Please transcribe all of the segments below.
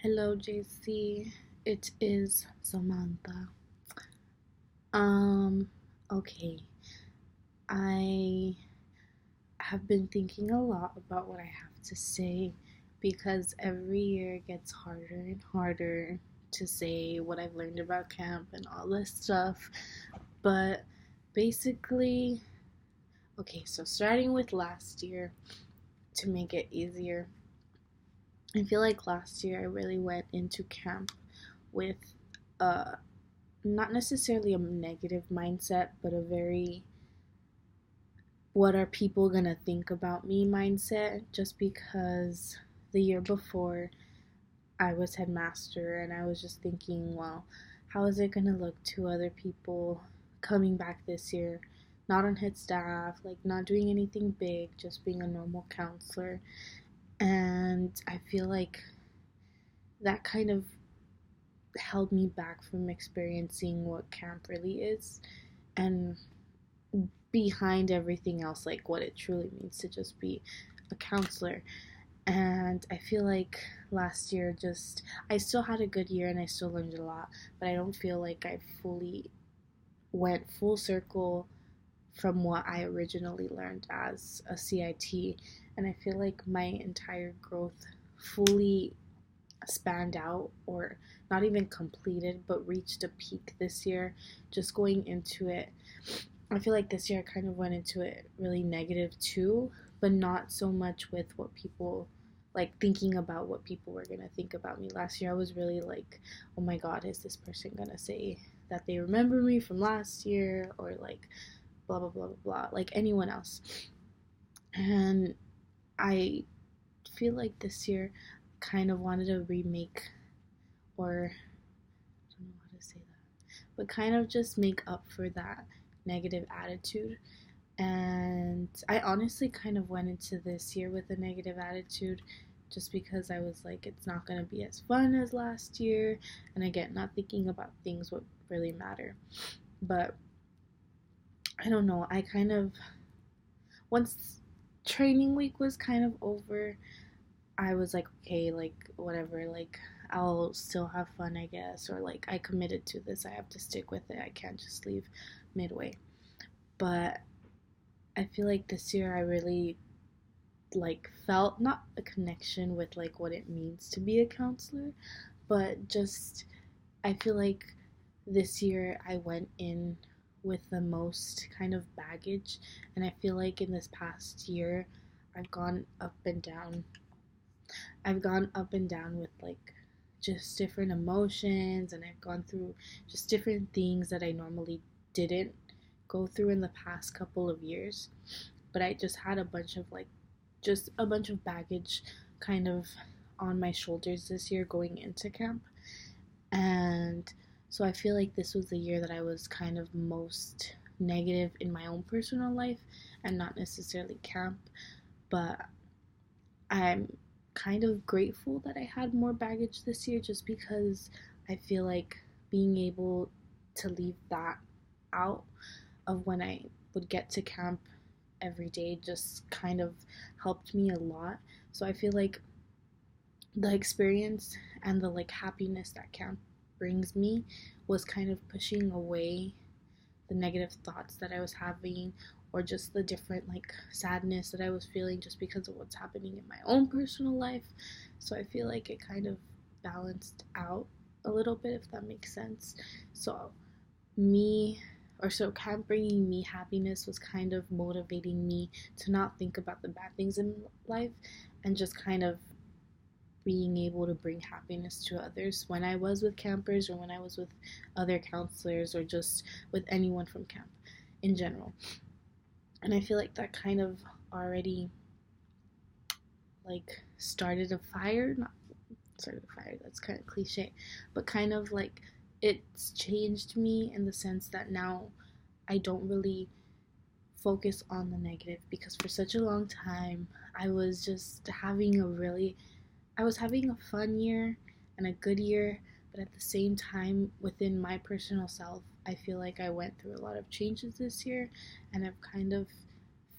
Hello, JC. It is Samantha. Okay. I have been thinking a lot about what I have to say because every year it gets harder and harder to say what I've learned about camp and all this stuff. But basically, okay, so starting with last year to make it easier, I feel like last year I really went into camp with a not necessarily a negative mindset, but a very what are people gonna think about me mindset, just because the year before I was headmaster and I was just thinking, well, how is it gonna look to other people coming back this year? Not on head staff, like not doing anything big, just being a normal counselor. And I feel like that kind of held me back from experiencing what camp really is. And behind everything else, like what it truly means to just be a counselor. And I feel like last year, just I still had a good year and I still learned a lot, but I don't feel like I fully went full circle from what I originally learned as a CIT. And I feel like my entire growth fully spanned out, or not even completed, but reached a peak this year. Just going into it, I feel like this year I kind of went into it really negative too, but not so much with what people, like thinking about what people were gonna think about me. Last year I was really like, oh my god, is this person gonna say that they remember me from last year, or like blah blah blah blah blah, like anyone else. And I feel like this year kind of wanted to remake, or I don't know how to say that, but kind of just make up for that negative attitude. And I honestly kind of went into this year with a negative attitude, just because I was like, it's not going to be as fun as last year. And again, not thinking about things what really matter. But I don't know. I kind of, once training week was kind of over, I was like, okay, like, whatever, like, I'll still have fun, I guess. Or like, I committed to this. I have to stick with it. I can't just leave midway. But I feel like this year I really like felt not a connection with like what it means to be a counselor, but just I feel like this year I went in with the most kind of baggage, and I feel like in this past year I've gone up and down. I've gone up and down with like just different emotions, and I've gone through just different things that I normally didn't go through in the past couple of years. But I just had a bunch of like just a bunch of baggage kind of on my shoulders this year going into camp. And so I feel like this was the year that I was kind of most negative in my own personal life, and not necessarily camp. But I'm kind of grateful that I had more baggage this year, just because I feel like being able to leave that out of when I would get to camp every day just kind of helped me a lot. So I feel like the experience and the like happiness that camp brings me was kind of pushing away the negative thoughts that I was having, or just the different like sadness that I was feeling just because of what's happening in my own personal life. So I feel like it kind of balanced out a little bit, if that makes sense. So me so camp bringing me happiness was kind of motivating me to not think about the bad things in life, and just kind of being able to bring happiness to others when I was with campers, or when I was with other counselors, or just with anyone from camp in general. And I feel like that kind of already like started a fire, not started a fire, that's kind of cliche, but kind of like it's changed me in the sense that now I don't really focus on the negative, because for such a long time I was just having a really I was having a fun year and a good year, but at the same time within my personal self, I feel like I went through a lot of changes this year, and I've kind of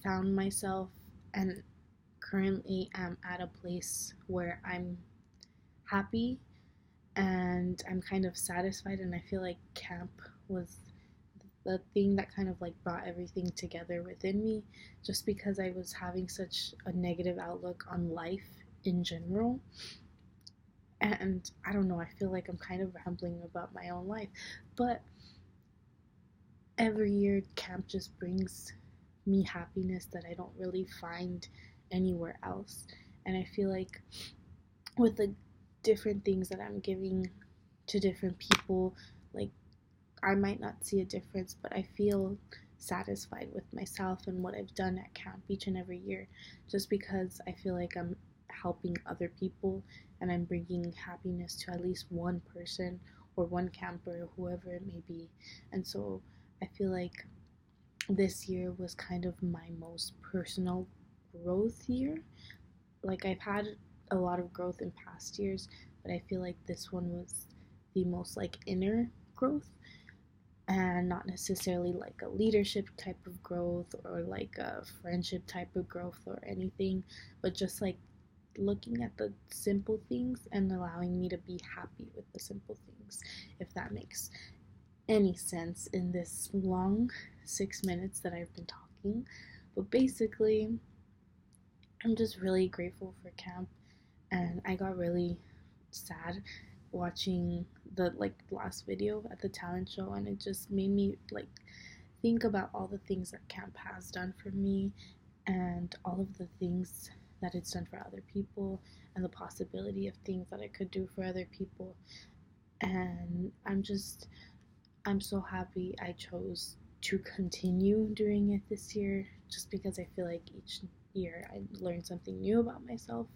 found myself, and currently am at a place where I'm happy, and I'm kind of satisfied, and I feel like camp was the thing that kind of like brought everything together within me, just because I was having such a negative outlook on life in general. And I don't know, I feel like I'm kind of rambling about my own life, but every year camp just brings me happiness that I don't really find anywhere else. And I feel like with the different things that I'm giving to different people, like I might not see a difference, but I feel satisfied with myself and what I've done at camp each and every year, just because I feel like I'm helping other people and I'm bringing happiness to at least one person or one camper, or whoever it may be. And so I feel like this year was kind of my most personal growth year. Like I've had a lot of growth in past years, but I feel like this one was the most like inner growth, and not necessarily like a leadership type of growth or like a friendship type of growth or anything, but just like looking at the simple things and allowing me to be happy with the simple things, if that makes any sense in this long 6 minutes that I've been talking. But basically, I'm just really grateful for camp, and I got really sad watching the like last video at the talent show, and it just made me like think about all the things that camp has done for me and all of the things that it's done for other people and the possibility of things that I could do for other people. And I'm so happy I chose to continue doing it this year, just because I feel like each year I learn something new about myself,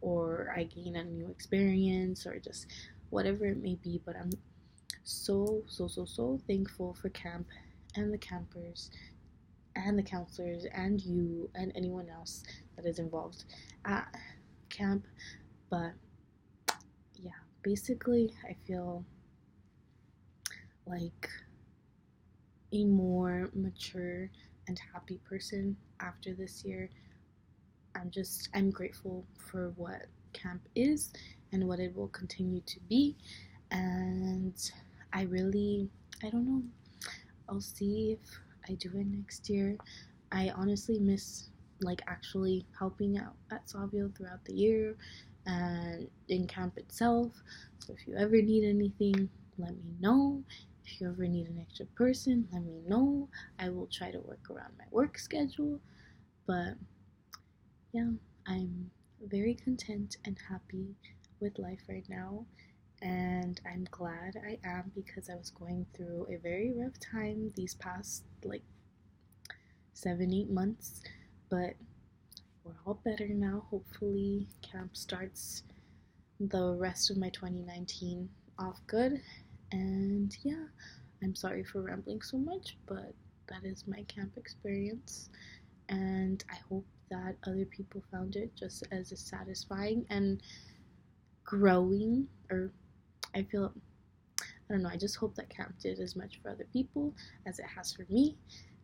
or I gain a new experience, or just whatever it may be. But I'm so thankful for camp and the campers and the counselors and you and anyone else that is involved at camp. But yeah, basically, I feel like a more mature and happy person after this year. I'm grateful for what camp is and what it will continue to be. And I don't know, I'll see if I do it next year. I honestly miss like actually helping out at Savio throughout the year and in camp itself. So if you ever need anything, let me know. If you ever need an extra person, let me know. I will try to work around my work schedule. But yeah, I'm very content and happy with life right now. And I'm glad I am, because I was going through a very rough time these past like 7-8 months. But we're all better now. Hopefully, camp starts the rest of my 2019 off good. And yeah, I'm sorry for rambling so much, but that is my camp experience. And I hope that other people found it just as satisfying and growing. Or I feel, I don't know, I just hope that camp did as much for other people as it has for me.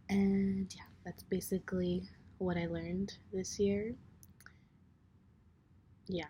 And yeah, that's basically what I learned this year. Yeah.